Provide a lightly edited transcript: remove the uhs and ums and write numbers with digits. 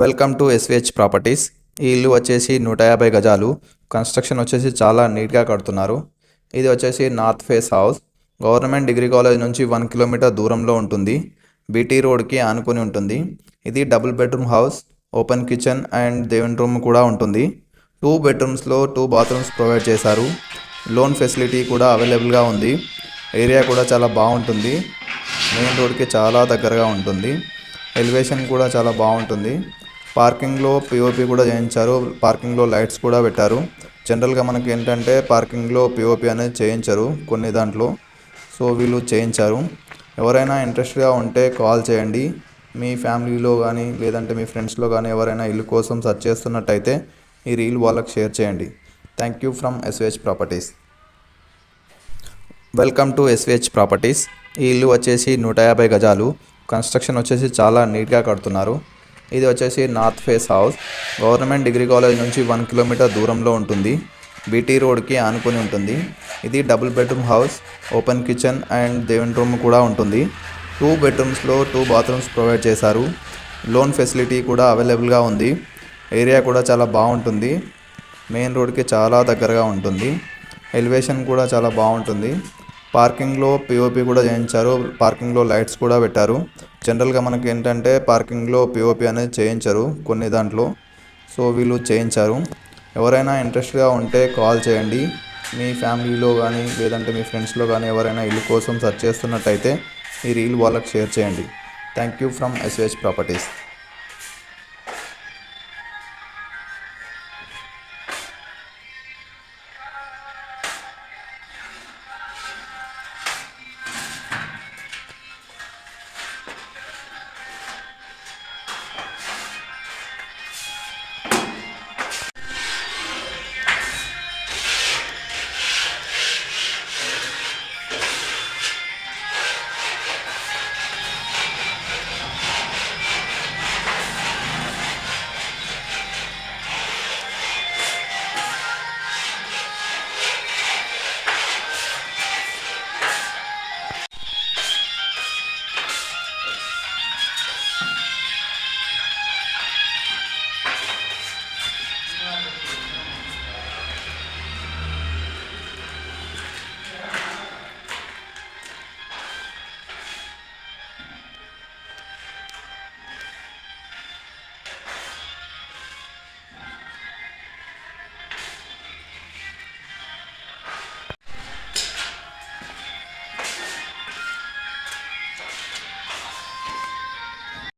Welcome to ఎస్విహెచ్ properties. ఈ ఇల్లు వచ్చేసి 150 గజాలు. కన్స్ట్రక్షన్ వచ్చేసి చాలా నీట్గా కడుతున్నారు. ఇది వచ్చేసి north face house. Government degree college నుంచి 1 కిలోమీటర్ దూరంలో ఉంటుంది. బీటీ రోడ్కి ఆనుకొని ఉంటుంది. ఇది double bedroom house. Open kitchen and దేవుని రూమ్ కూడా ఉంటుంది. 2 బెడ్రూమ్స్లో 2 బాత్రూమ్స్ ప్రొవైడ్ చేశారు. లోన్ ఫెసిలిటీ కూడా అవైలబుల్గా ఉంది. ఏరియా కూడా చాలా బాగుంటుంది. మెయిన్ రోడ్కి చాలా దగ్గరగా ఉంటుంది. ఎలివేషన్ కూడా చాలా బాగుంటుంది. పార్కింగ్లో పిఓపి కూడా చేయించారు. పార్కింగ్లో లైట్స్ కూడా పెట్టారు. జనరల్గా మనకి ఏంటంటే పార్కింగ్లో పిఓపి అనేది చేయించరు కొన్ని దాంట్లో, సో వీళ్ళు చేయించారు. ఎవరైనా ఇంట్రెస్ట్గా ఉంటే కాల్ చేయండి. మీ ఫ్యామిలీలో కానీ లేదంటే మీ ఫ్రెండ్స్లో కానీ ఎవరైనా ఇల్లు కోసం సెర్చ్ చేస్తున్నట్టయితే ఈ రీల్ వాళ్ళకి షేర్ చేయండి. Thank you from ఎస్విహెచ్ properties. Welcome to ఎస్విహెచ్ properties. ఈ ఇల్లు వచ్చేసి 150 గజాలు. కన్స్ట్రక్షన్ వచ్చేసి చాలా నీట్గా కడుతున్నారు. ఇది వచ్చేసి north face house. Government degree college నుంచి 1 కిలోమీటర్ దూరంలో ఉంటుంది. బీటీ రోడ్కి ఆనుకొని ఉంటుంది. ఇది double bedroom house. Open kitchen and దేవుని రూమ్ కూడా ఉంటుంది. 2 బెడ్రూమ్స్లో 2 బాత్రూమ్స్ ప్రొవైడ్ చేశారు. లోన్ ఫెసిలిటీ కూడా అవైలబుల్గా ఉంది. ఏరియా కూడా చాలా బాగుంటుంది. మెయిన్ రోడ్కి చాలా దగ్గరగా ఉంటుంది. ఎలివేషన్ కూడా చాలా బాగుంటుంది. పార్కింగ్లో పిఓపి కూడా చేయించారు. పార్కింగ్లో లైట్స్ కూడా పెట్టారు. జనరల్గా మనకి ఏంటంటే పార్కింగ్లో పిఓపి అనేది చేయించరు కొన్ని దాంట్లో, సో వీళ్ళు చేయించారు. ఎవరైనా ఇంట్రెస్ట్గా ఉంటే కాల్ చేయండి. మీ ఫ్యామిలీలో కానీ లేదంటే మీ ఫ్రెండ్స్లో కానీ ఎవరైనా ఇల్లు కోసం సెర్చ్ చేస్తున్నట్టయితే ఈ రీల్ వాళ్ళకి షేర్ చేయండి. Thank you from ఎస్విహెచ్ properties.